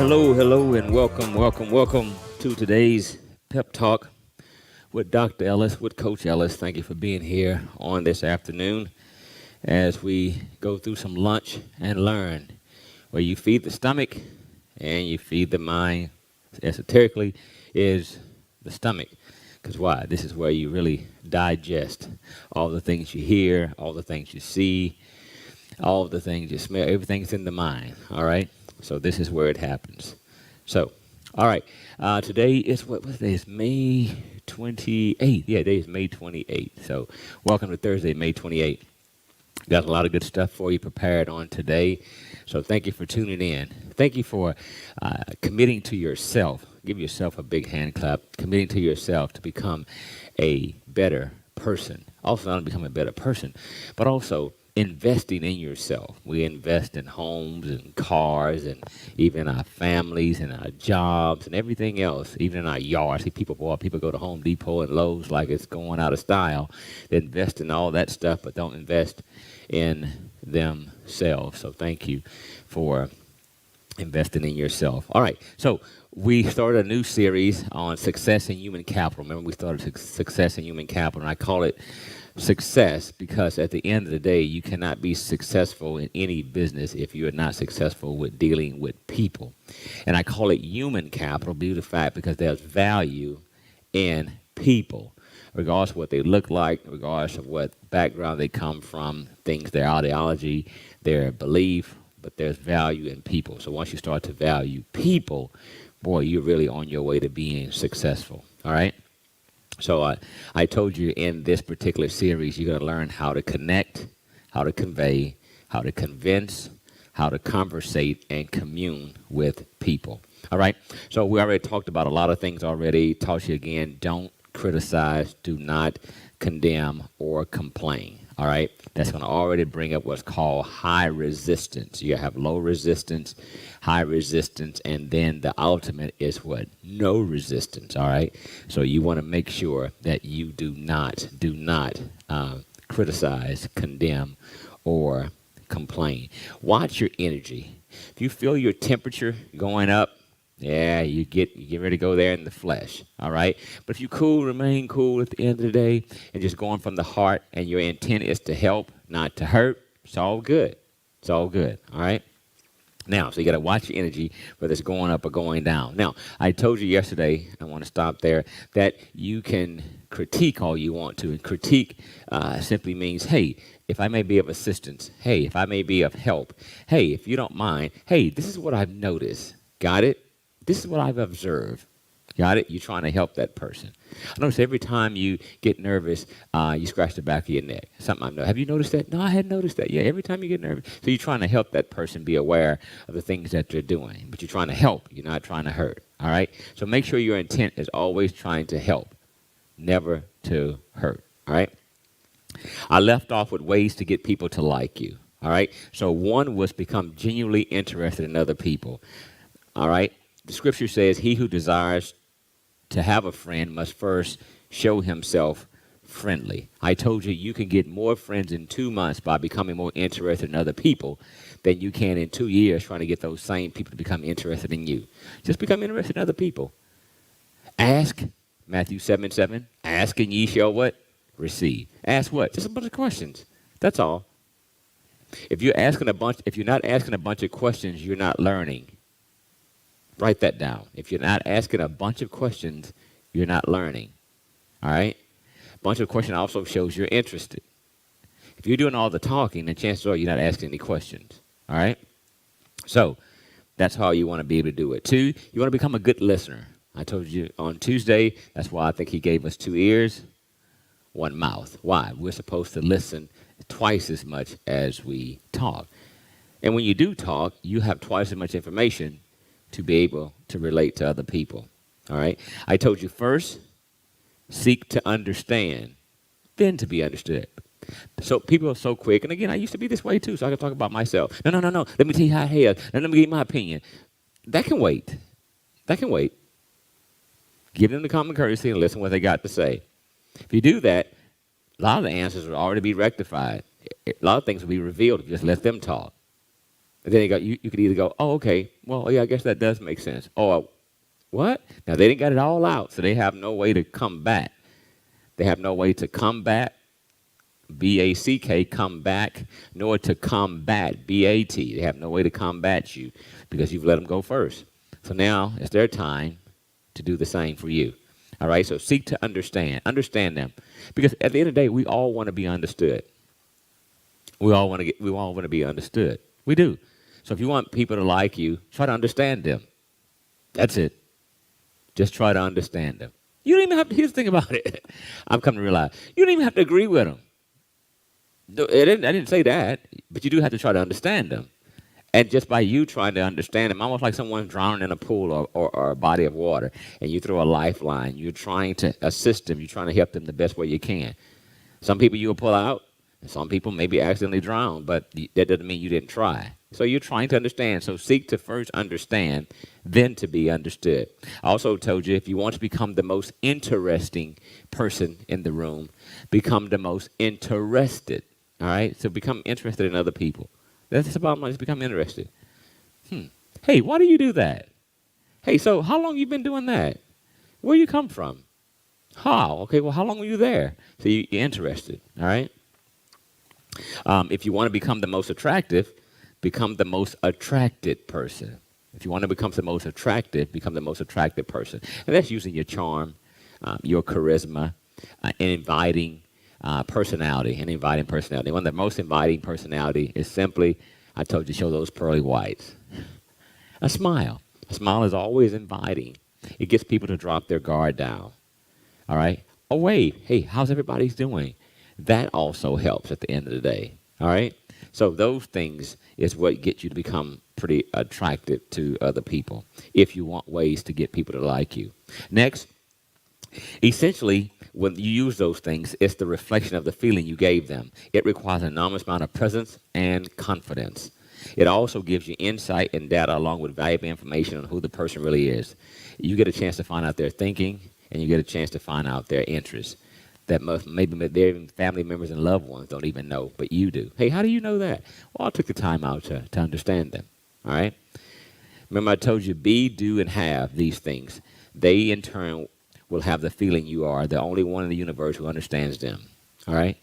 Hello, and welcome to today's Pep Talk with Dr. Ellis, with Coach Ellis. Thank you for being here on this afternoon as we go through some lunch and learn, where you feed the stomach and you feed the mind. Esoterically is the stomach. Because why? This is where you really digest all the things you hear, all the things you see, all the things you smell. Everything's in the mind, all right? So this is where it happens. So, all right. Today is what day is May 28th. Yeah, today is May 28th. So, welcome to Thursday, May 28th. Got a lot of good stuff for you prepared on today. So, thank you for tuning in. Thank you for committing to yourself. Give yourself a big hand clap. Committing to yourself to become a better person. Also, not to become a better person, but also investing in yourself. We invest in homes and cars and even our families and our jobs and everything else, even in our yard. I see people go to Home Depot and Lowe's like it's going out of style. They invest in all that stuff, but don't invest in themselves. So thank you for investing in yourself. All right, so we started a new series on success in human capital. Remember, we started success in human capital, and I call it success because at the end of the day, you cannot be successful in any business if you are not successful with dealing with people. And I call it human capital due to the fact because there's value in people, regardless of what they look like, regardless of what background they come from, things, their ideology, their belief, but there's value in people. So once you start to value people, boy, you're really on your way to being successful, all right? So I told you in this particular series, you're going to learn how to connect, how to convey, how to convince, how to conversate, and commune with people. All right? So we already talked about a lot of things already. Taught you again, don't criticize, do not condemn or complain. All right? That's going to already bring up what's called high resistance. You have low resistance, high resistance, and then the ultimate is what? No resistance. All right? So you want to make sure that you do not criticize, condemn, or complain. Watch your energy. If you feel your temperature going up, yeah, you get ready to go there in the flesh, all right? But if you remain cool at the end of the day and just going from the heart and your intent is to help, not to hurt, it's all good. It's all good, all right? Now, so you got to watch your energy, whether it's going up or going down. Now, I told you yesterday, I want to stop there, that you can critique all you want to. And critique simply means, hey, if I may be of assistance, hey, if I may be of help, hey, if you don't mind, hey, this is what I've noticed. Got it? This is what I've observed. Got it? You're trying to help that person. I notice every time you get nervous, you scratch the back of your neck. Something I know. Have you noticed that? No, I hadn't noticed that. Yeah, every time you get nervous. So you're trying to help that person be aware of the things that they're doing. But you're trying to help. You're not trying to hurt. All right? So make sure your intent is always trying to help, never to hurt. All right? I left off with ways to get people to like you. All right? So one was become genuinely interested in other people. All right? The scripture says, he who desires to have a friend must first show himself friendly. I told you you can get more friends in 2 months by becoming more interested in other people than you can in 2 years trying to get those same people to become interested in you. Just become interested in other people. Ask, Matthew 7:7, ask and ye shall what? Receive. Ask what? Just a bunch of questions. That's all. If you're not asking a bunch of questions, you're not learning. Write that down. If you're not asking a bunch of questions, you're not learning. All right? A bunch of questions also shows you're interested. If you're doing all the talking, then chances are you're not asking any questions. All right? So that's how you want to be able to do it. 2, you want to become a good listener. I told you on Tuesday, that's why I think he gave us 2 ears, 1 mouth. Why? We're supposed to listen twice as much as we talk. And when you do talk, you have twice as much information to be able to relate to other people. All right? I told you first, seek to understand, then to be understood. So people are so quick. And again, I used to be this way too, so I can talk about myself. No. Let me tell you how I am. And let me give you my opinion. That can wait. That can wait. Give them the common courtesy and listen what they got to say. If you do that, a lot of the answers will already be rectified. A lot of things will be revealed if you just let them talk. And then you could either go, oh, okay, well, yeah, I guess that does make sense. Or, what? Now, they didn't got it all out, so they have no way to come back. They have no way to come back, B-A-C-K, come back, nor to combat, B-A-T. They have no way to combat you because you've let them go first. So now it's their time to do the same for you. All right, so seek to understand them. Because at the end of the day, we all want to be understood. We all want to be understood. We do. So if you want people to like you, try to understand them. That's it. Just try to understand them. You don't even have to, here's the thing about it. I'm coming to realize, you don't even have to agree with them. I didn't say that, but you do have to try to understand them. And just by you trying to understand them, almost like someone's drowning in a pool or a body of water, and you throw a lifeline, you're trying to assist them, you're trying to help them the best way you can. Some people you will pull out, and some people maybe accidentally drown, but that doesn't mean you didn't try. So you're trying to understand. So seek to first understand, then to be understood. I also told you, if you want to become the most interesting person in the room, become the most interested. All right? So become interested in other people. That's the bottom line, is become interested. Hey, why do you do that? Hey, so how long you been doing that? Where you come from? How? Okay, well, how long were you there? So you're interested, all right? If you want to become the most attractive, become the most attracted person. If you want to become the most attractive, become the most attractive person. And that's using your charm, your charisma, and inviting personality. One of the most inviting personality is simply, I told you, show those pearly whites. A smile. A smile is always inviting. It gets people to drop their guard down. All right? A wave. Hey, how's everybody's doing? That also helps at the end of the day. All right? So those things is what gets you to become pretty attractive to other people if you want ways to get people to like you. Next, essentially, when you use those things, it's the reflection of the feeling you gave them. It requires an enormous amount of presence and confidence. It also gives you insight and data along with valuable information on who the person really is. You get a chance to find out their thinking, and you get a chance to find out their interests that maybe their family members and loved ones don't even know, but you do. Hey, how do you know that? Well, I took the time out to understand them, all right? Remember I told you be, do, and have these things. They, in turn, will have the feeling you are the only one in the universe who understands them, all right?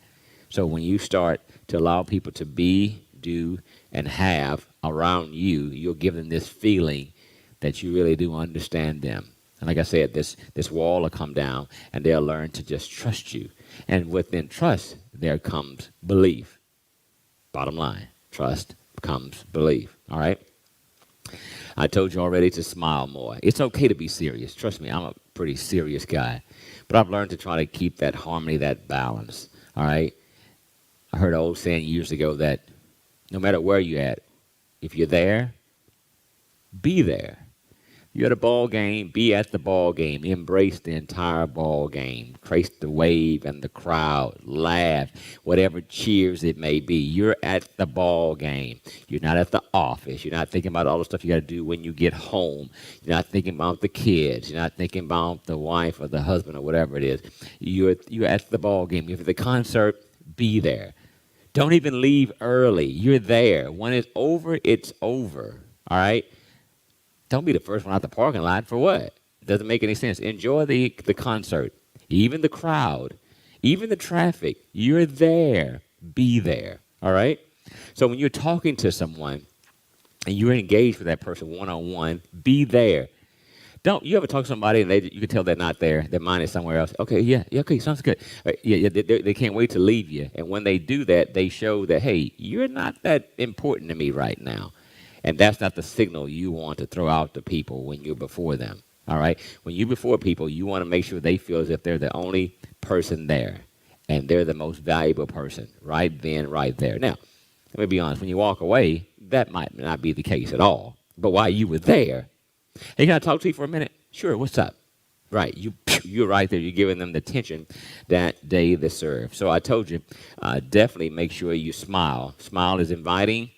So when you start to allow people to be, do, and have around you, you'll give them this feeling that you really do understand them. And like I said, this wall will come down, and they'll learn to just trust you. And within trust, there comes belief. Bottom line, trust comes belief, all right? I told you already to smile more. It's okay to be serious. Trust me, I'm a pretty serious guy. But I've learned to try to keep that harmony, that balance, all right? I heard an old saying years ago that no matter where you're at, if you're there, be there. You're at a ball game, be at the ball game. Embrace the entire ball game. Trace the wave and the crowd. Laugh. Whatever cheers it may be. You're at the ball game. You're not at the office. You're not thinking about all the stuff you got to do when you get home. You're not thinking about the kids. You're not thinking about the wife or the husband or whatever it is. You're at the ball game. If it's the concert, be there. Don't even leave early. You're there. When it's over, it's over. All right? Don't be the first one out the parking lot. For what? It doesn't make any sense. Enjoy the concert, even the crowd, even the traffic. You're there. Be there. All right? So when you're talking to someone and you're engaged with that person one-on-one, be there. You ever talk to somebody and you can tell they're not there. Their mind is somewhere else. Okay, yeah, okay, sounds good. They can't wait to leave you. And when they do that, they show that, hey, you're not that important to me right now. And that's not the signal you want to throw out to people when you're before them, all right? When you're before people, you want to make sure they feel as if they're the only person there, and they're the most valuable person right then, right there. Now, let me be honest. When you walk away, that might not be the case at all. But while you were there, hey, can I talk to you for a minute? Sure, what's up? Right, you're right there. You're giving them the attention that they deserve. So I told you, definitely make sure you smile. Smile is inviting.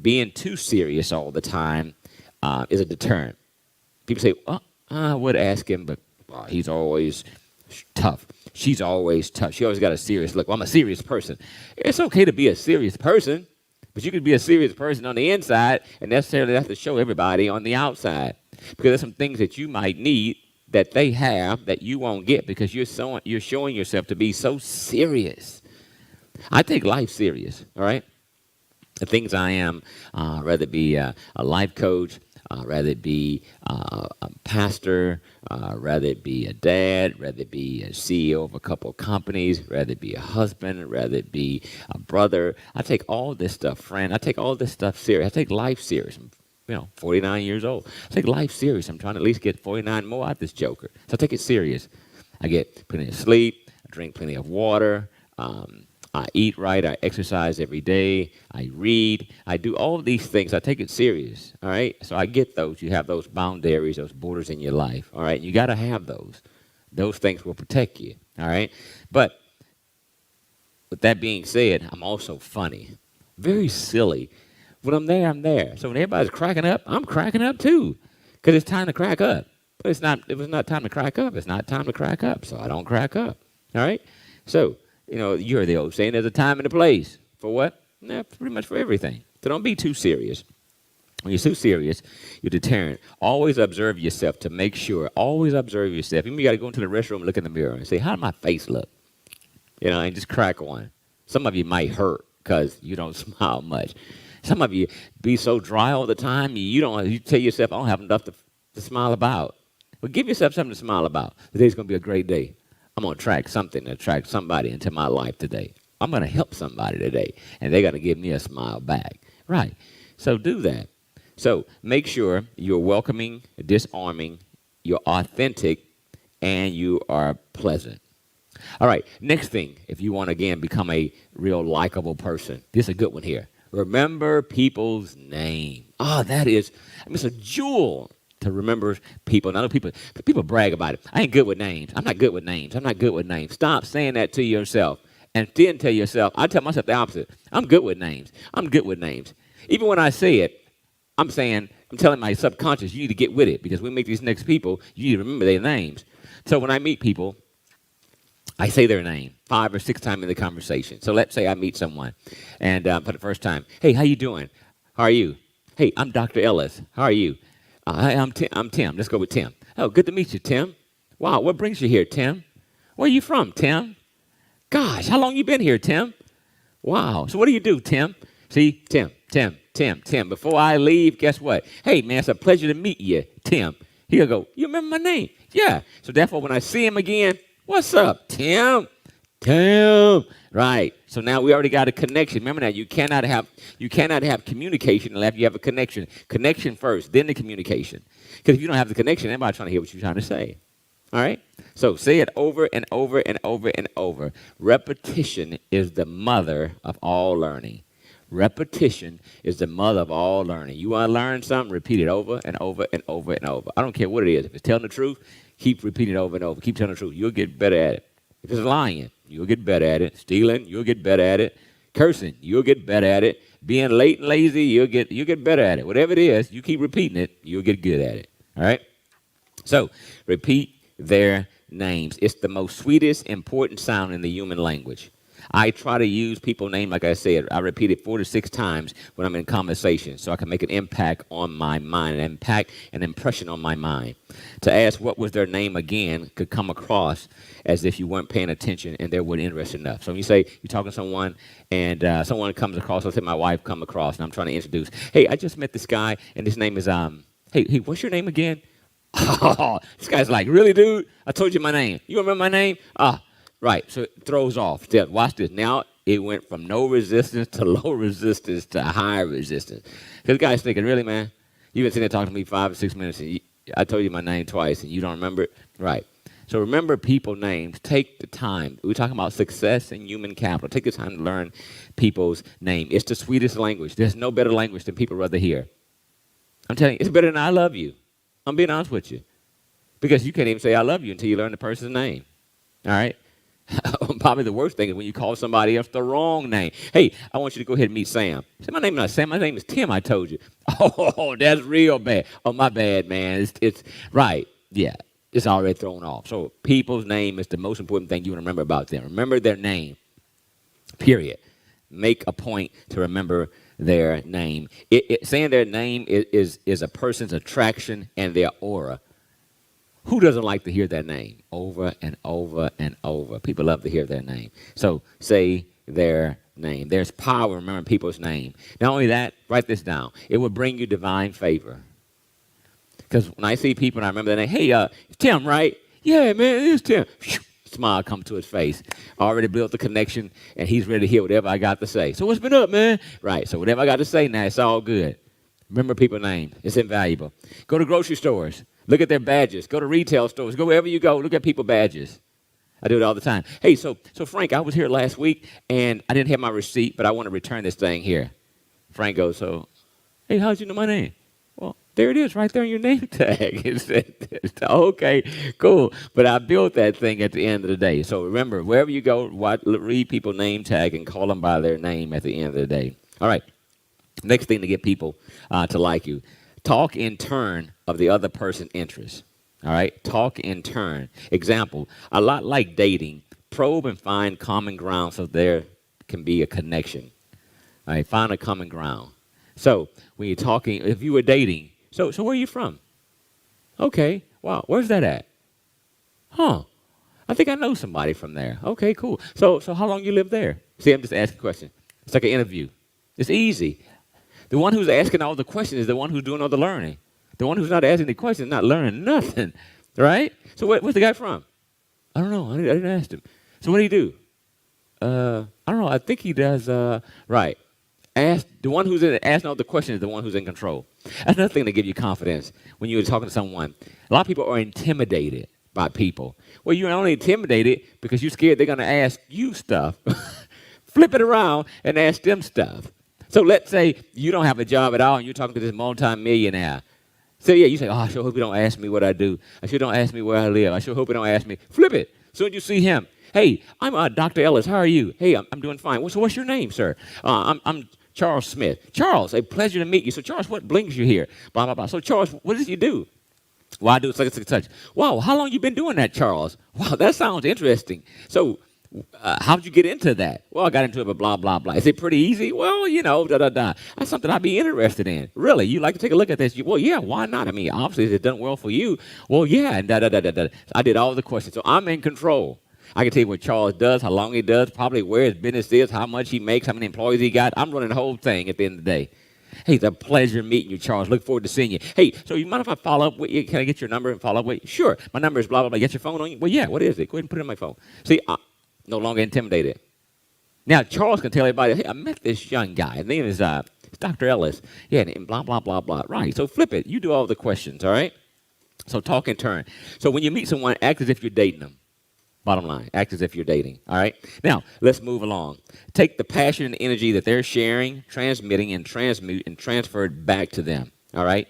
Being too serious all the time is a deterrent. People say, well, I would ask him, but he's always tough. She's always tough. She always got a serious look. Well, I'm a serious person. It's okay to be a serious person, But you could be a serious person on the inside and necessarily have to show everybody on the outside. Because there's some things that you might need that they have that you won't get because you're showing yourself to be so serious. I take life serious, all right? The things I am, whether it be a life coach, rather it be a pastor, rather it be a dad, rather it be a CEO of a couple of companies, rather it be a husband, rather it be a brother. I take all this stuff, friend. I take all this stuff serious. I take life serious. I'm 49 years old. I take life serious. I'm trying to at least get 49 more out of this joker. So I take it serious. I get plenty of sleep. I drink plenty of water. I eat right. I exercise every day. I read. I do all of these things. I take it serious, all right? So I get those. You have those boundaries, those borders in your life, all right? You got to have those. Those things will protect you, all right? But with that being said, I'm also funny, very silly. When I'm there, I'm there. So when everybody's cracking up, I'm cracking up too because it's time to crack up. But it was not time to crack up. It's not time to crack up, so I don't crack up, all right? So, you heard the old saying, there's a time and a place. For what? Pretty much for everything. So don't be too serious. When you're too serious, you're deterrent. Always observe yourself to make sure. Always observe yourself. Even you got to go into the restroom and look in the mirror and say, how did my face look? And just crack one. Some of you might hurt because you don't smile much. Some of you be so dry all the time, you tell yourself, I don't have enough to smile about. Well, give yourself something to smile about. Today's going to be a great day. I'm going to attract somebody into my life today. I'm going to help somebody today, and they're going to give me a smile back. Right. So do that. So make sure you're welcoming, disarming, you're authentic, and you are pleasant. All right. Next thing, if you want to, again, become a real likable person, this is a good one here. Remember people's name. It's a jewel to remember people. Now, people brag about it. I ain't good with names. I'm not good with names. Stop saying that to yourself. And then tell yourself, I tell myself the opposite. I'm good with names. Even when I say it, I'm telling my subconscious, you need to get with it because when we meet these next people, you need to remember their names. So when I meet people, I say their name 5 or 6 times in the conversation. So let's say I meet someone and for the first time, hey, how you doing? How are you? Hey, I'm Dr. Ellis. How are you? Hi, I'm Tim. Let's go with Tim. Oh, good to meet you, Tim. Wow, what brings you here, Tim? Where are you from, Tim? Gosh, how long you been here, Tim? Wow. So what do you do, Tim? See, Tim. Before I leave, guess what? Hey, man, it's a pleasure to meet you, Tim. He'll go, you remember my name? Yeah. So therefore, when I see him again, what's up, Tim? Tim. Right. So now we already got a connection. Remember that you cannot have communication unless you have a connection. Connection first, then the communication. Because if you don't have the connection, everybody's trying to hear what you're trying to say. All right? So say it over and over and over and over. Repetition is the mother of all learning. Repetition is the mother of all learning. You want to learn something, repeat it over and over and over and over. I don't care what it is. If it's telling the truth, keep repeating it over and over. Keep telling the truth. You'll get better at it. If it's lying, you'll get better at it. Stealing, you'll get better at it. Cursing, you'll get better at it. Being late and lazy, you'll get better at it. Whatever it is, you keep repeating it, you'll get good at it. All right? So, repeat their names. It's the most sweetest, important sound in the human language. I try to use people's name, like I said. I repeat it 4 to 6 times when I'm in conversation so I can make an impact on my mind, an impression on my mind. To ask what was their name again could come across as if you weren't paying attention and they weren't interested enough. So when you say you're talking to someone and someone comes across, let's say my wife come across and I'm trying to introduce, hey, I just met this guy and his name is, hey, what's your name again? Oh, this guy's like, really, dude? I told you my name. You remember my name? Right, so it throws off. Watch this. Now it went from no resistance to low resistance to high resistance. Because the guy's thinking, really, man? You've been sitting there talking to me 5 or 6 minutes, and I told you my name twice, and you don't remember it? Right. So remember people names. Take the time. We're talking about success and human capital. Take the time to learn people's name. It's the sweetest language. There's no better language than people rather hear. I'm telling you, it's better than I love you. I'm being honest with you. Because you can't even say I love you until you learn the person's name. All right? Probably the worst thing is when you call somebody else the wrong name. Hey, I want you to go ahead and meet Sam. Say, my name is not Sam. My name is Tim, I told you. Oh, that's real bad. Oh, my bad, man. It's right. Yeah, it's already thrown off. So people's name is the most important thing you want to remember about them. Remember their name, period. Make a point to remember their name. Saying their name is a person's attraction and their aura. Who doesn't like to hear their name over and over and over? People love to hear their name. So say their name. There's power in remembering people's name. Not only that, write this down. It will bring you divine favor. Because when I see people and I remember their name, hey, it's Tim, right? Yeah, man, it is Tim. Smile come to his face. I already built the connection, and he's ready to hear whatever I got to say. So what's been up, man? Right, so whatever I got to say now, it's all good. Remember people's names. It's invaluable. Go to grocery stores. Look at their badges. Go to retail stores. Go wherever you go. Look at people's badges. I do it all the time. Hey, so Frank, I was here last week, and I didn't have my receipt, but I want to return this thing here. Frank goes, so, hey, how'd you know my name? Well, there it is right there on your name tag. Okay, cool. But I built that thing at the end of the day. So remember, wherever you go, read people's name tag and call them by their name at the end of the day. All right. Next thing to get people to like you. Talk in turn of the other person's interests. All right? Talk in turn. Example, a lot like dating, probe and find common ground so there can be a connection. All right? Find a common ground. So when you're talking, if you were dating, so where are you from? Okay. Wow. Where's that at? Huh. I think I know somebody from there. Okay, cool. So how long you live there? See, I'm just asking a question. It's like an interview. It's easy. The one who's asking all the questions is the one who's doing all the learning. The one who's not asking the questions is not learning nothing, right? So where's the guy from? I don't know. I didn't ask him. So what do you do? I don't know. I think he does, right. Ask the one who's asking all the questions is the one who's in control. That's another thing to give you confidence when you're talking to someone. A lot of people are intimidated by people. Well, you're only intimidated because you're scared they're going to ask you stuff. Flip it around and ask them stuff. So let's say you don't have a job at all and you're talking to this multi-millionaire. So yeah, you say, oh, I sure hope you don't ask me what I do. I sure don't ask me where I live. I sure hope you don't ask me. Flip it. Soon as you see him, hey, I'm Dr. Ellis. How are you? Hey, I'm doing fine. So what's your name, sir? I'm Charles Smith. Charles, a pleasure to meet you. So Charles, what brings you here? Blah, blah, blah. So Charles, what does you do? Well, I do such and such. Wow, how long you been doing that, Charles? Wow, that sounds interesting. So how'd you get into that? Well, I got into it, but blah, blah, blah. Is it pretty easy? Well, da-da-da. That's something I'd be interested in. Really? You like to take a look at this? Well, yeah, why not? I mean, obviously, it done well for you. Well, yeah, and da-da-da-da-da. I did all the questions, so I'm in control. I can tell you what Charles does, how long he does, probably where his business is, how much he makes, how many employees he got. I'm running the whole thing at the end of the day. Hey, it's a pleasure meeting you, Charles. Look forward to seeing you. Hey, so you mind if I follow up with you? Can I get your number and follow up with you? Sure. My number is blah, blah, blah. Get your phone on you? Well, yeah, what is it? Go ahead and put it in my phone. See, I'm no longer intimidated. Now, Charles can tell everybody, hey, I met this young guy. His name is Dr. Ellis. Yeah, and blah, blah, blah, blah. Right, so flip it. You do all the questions, all right? So talk in turn. So when you meet someone, act as if you're dating them. Bottom line, act as if you're dating, all right? Now, let's move along. Take the passion and energy that they're sharing, transmitting, and transmute and transfer it back to them, all right?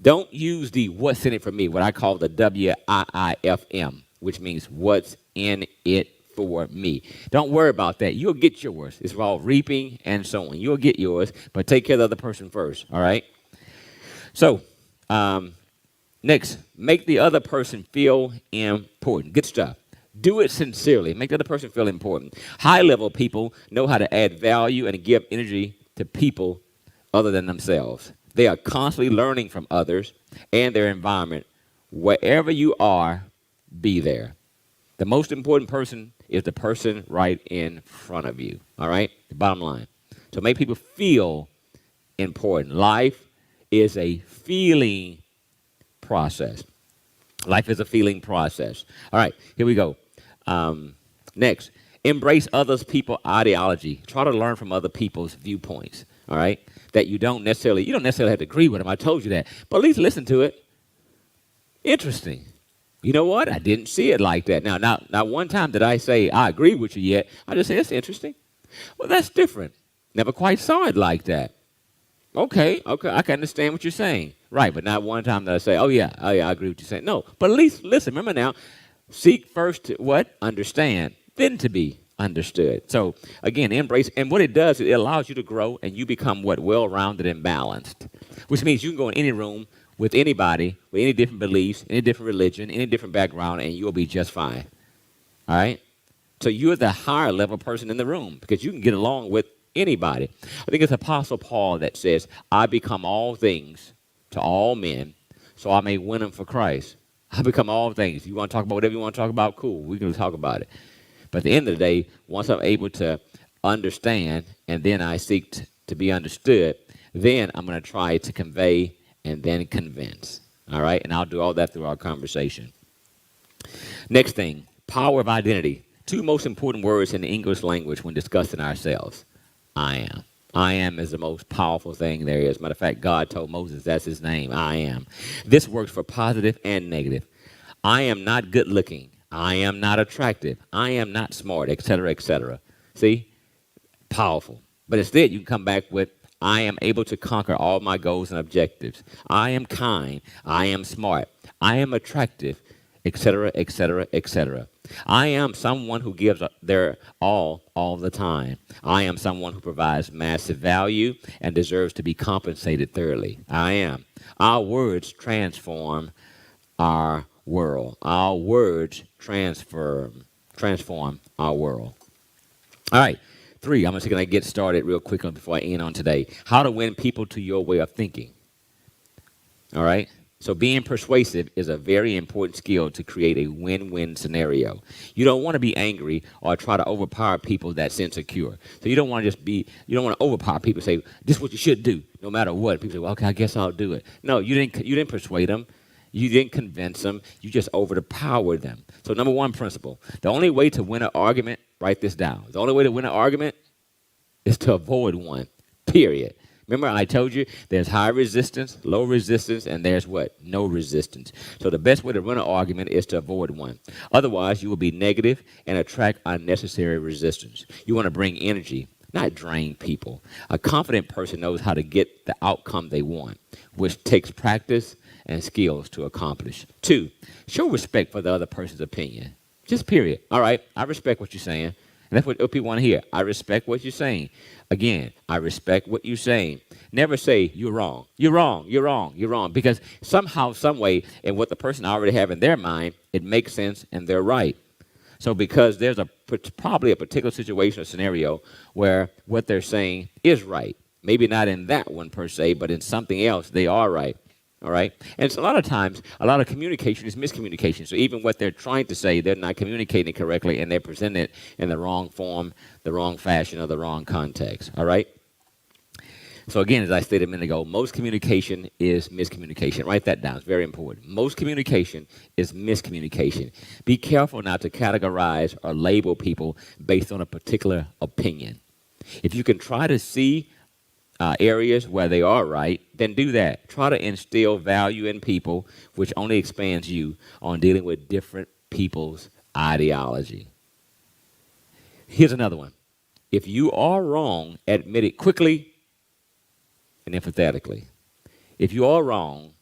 Don't use the what's in it for me, what I call the WIIFM, which means what's in it for me. Don't worry about that. You'll get yours. It's called reaping and sowing. You'll get yours, but take care of the other person first, all right? So, next, make the other person feel important. Good stuff. Do it sincerely. Make the other person feel important. High-level people know how to add value and give energy to people other than themselves. They are constantly learning from others and their environment. Wherever you are, be there. The most important person is the person right in front of you. All right? The bottom line. So make people feel important. Life is a feeling process. Life is a feeling process. All right, here we go. Next, embrace others' people ideology. Try to learn from other people's viewpoints. All right, that you don't necessarily have to agree with them. I told you that, but at least listen to it. Interesting. You know what? I didn't see it like that. Now, one time did I say I agree with you yet? I just said it's interesting. Well, that's different. Never quite saw it like that. Okay, I can understand what you're saying. Right, but not one time that I say, oh yeah, I agree with what you're saying. No, but at least listen. Remember now, seek first to what? Understand, then to be understood. So again, embrace, and what it does, it allows you to grow and you become what? Well-rounded and balanced, which means you can go in any room with anybody, with any different beliefs, any different religion, any different background, and you'll be just fine. All right? So you're the higher level person in the room because you can get along with Anybody. I think it's Apostle Paul that says, I become all things to all men so I may win them for Christ. I become all things. You want to talk about whatever you want to talk about? Cool. We can talk about it. But at the end of the day, once I'm able to understand and then I seek to be understood, then I'm going to try to convey and then convince. All right? And I'll do all that through our conversation. Next thing, power of identity. Two most important words in the English language when discussing ourselves. I am. I am is the most powerful thing there is. Matter of fact, God told Moses that's his name. I am. This works for positive and negative. I am not good looking. I am not attractive. I am not smart, etc., etc. See? Powerful. But instead, you can come back with, I am able to conquer all my goals and objectives. I am kind. I am smart. I am attractive, etc., etc., etc. I am someone who gives their all the time. I am someone who provides massive value and deserves to be compensated thoroughly. I am. Our words transform our world. Our words transform our world. All right. 3, I'm just going to get started real quickly before I end on today. How to win people to your way of thinking. All right? So being persuasive is a very important skill to create a win-win scenario. You don't want to be angry or try to overpower people that's insecure. So you don't want to overpower people and say, this is what you should do, no matter what. People say, well, okay, I guess I'll do it. No, you didn't persuade them. You didn't convince them. You just overpowered them. So number 1 principle, the only way to win an argument, write this down. The only way to win an argument is to avoid one, period. Remember I told you there's high resistance, low resistance, and there's what? No resistance. So the best way to run an argument is to avoid one. Otherwise, you will be negative and attract unnecessary resistance. You want to bring energy, not drain people. A confident person knows how to get the outcome they want, which takes practice and skills to accomplish. 2, show respect for the other person's opinion. Just period. All right, I respect what you're saying. And that's what people want to hear. I respect what you're saying. Again, I respect what you're saying. Never say, you're wrong. You're wrong. You're wrong. You're wrong. Because somehow, some way, in what the person already have in their mind, it makes sense and they're right. So because there's probably a particular situation or scenario where what they're saying is right. Maybe not in that one per se, but in something else, they are right. All right? And it's a lot of times, a lot of communication is miscommunication. So even what they're trying to say, they're not communicating correctly, and they're presenting it in the wrong form, the wrong fashion, or the wrong context. All right? So again, as I stated a minute ago, most communication is miscommunication. Write that down. It's very important. Most communication is miscommunication. Be careful not to categorize or label people based on a particular opinion. If you can try to see areas where they are right, then do that. Try to instill value in people, which only expands you on dealing with different people's ideology. Here's another one. If you are wrong, admit it quickly and empathetically. If you are wrong,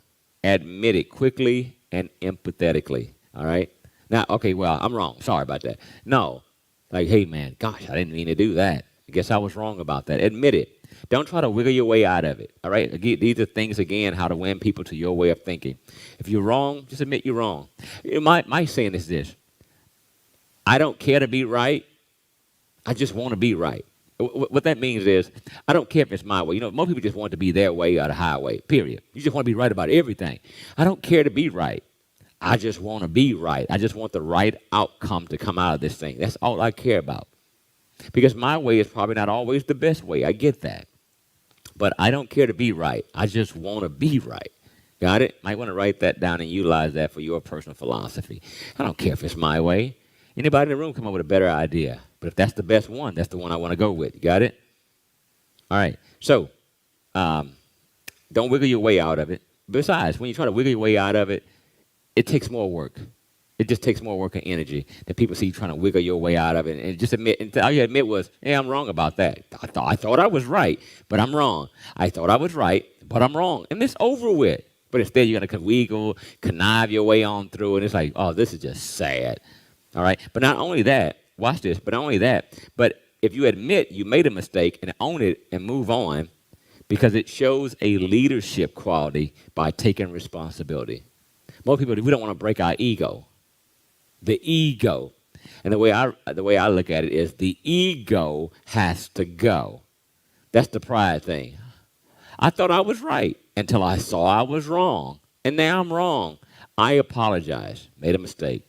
admit it quickly and empathetically. All right? Now, okay, well, I'm wrong. Sorry about that. No. Like, hey, man, gosh, I didn't mean to do that. I guess I was wrong about that. Admit it. Don't try to wiggle your way out of it, all right? These are things, again, how to win people to your way of thinking. If you're wrong, just admit you're wrong. My saying is this. I don't care to be right. I just want to be right. What that means is I don't care if it's my way. You know, most people just want to be their way or the highway, period. You just want to be right about everything. I don't care to be right. I just want to be right. I just want the right outcome to come out of this thing. That's all I care about. Because my way is probably not always the best way. I get that. But I don't care to be right. I just want to be right. Got it? Might want to write that down and utilize that for your personal philosophy. I don't care if it's my way. Anybody in the room come up with a better idea. But if that's the best one, that's the one I want to go with. You got it? All right. So, don't wiggle your way out of it. Besides, when you try to wiggle your way out of it, it takes more work. It just takes more work and energy that people see you trying to wiggle your way out of it. And just admit, and all you admit was, hey, I'm wrong about that. I thought I was right, but I'm wrong. I thought I was right, but I'm wrong. And it's over with. But instead, you're going to wiggle, connive your way on through, and it's like, oh, this is just sad. All right? But not only that, watch this, but not only that, but if you admit you made a mistake and own it and move on, because it shows a leadership quality by taking responsibility. Most people, we don't want to break our ego. The ego. And the way I look at it is the ego has to go. That's the pride thing. I thought I was right until I saw I was wrong. And now I'm wrong. I apologize. Made a mistake.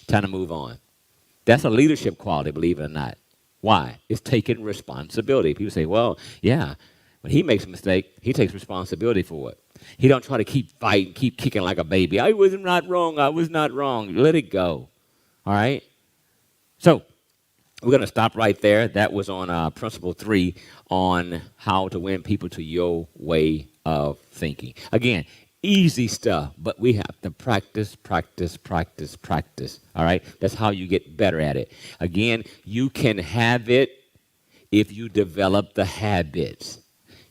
Time to move on. That's a leadership quality, believe it or not. Why? It's taking responsibility. People say, well, yeah, when he makes a mistake, he takes responsibility for it. He don't try to keep fighting, keep kicking like a baby. I was not wrong. I was not wrong. Let it go. All right? So we're going to stop right there. That was on principle 3 on how to win people to your way of thinking. Again, easy stuff, but we have to practice, practice, practice, practice. All right? That's how you get better at it. Again, you can have it if you develop the habits.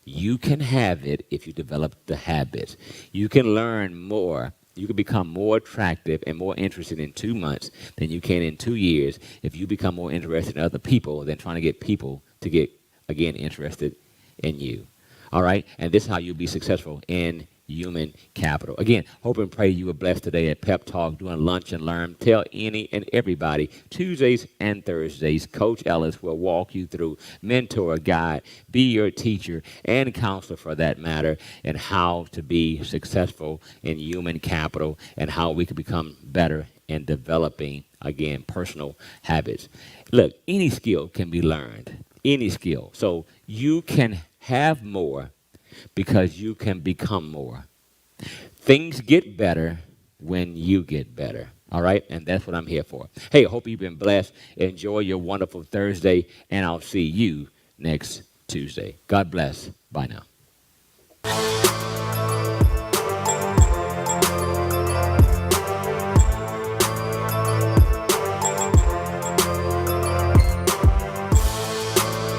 You can have it if you develop the habits. You can learn more. You can become more attractive and more interested in 2 months than you can in 2 years if you become more interested in other people than trying to get people to get, again, interested in you. All right? And this is how you'll be successful in human capital. Again, hope and pray you were blessed today at Pep Talk doing lunch and learn. Tell any and everybody. Tuesdays and Thursdays, Coach Ellis will walk you through, mentor, guide, be your teacher and counselor for that matter, and how to be successful in human capital and how we can become better in developing, again, personal habits. Look, any skill can be learned. Any skill. So you can have more because you can become more. Things get better when you get better. All right? And that's what I'm here for. Hey, I hope you've been blessed. Enjoy your wonderful Thursday, and I'll see you next Tuesday. God bless. Bye now.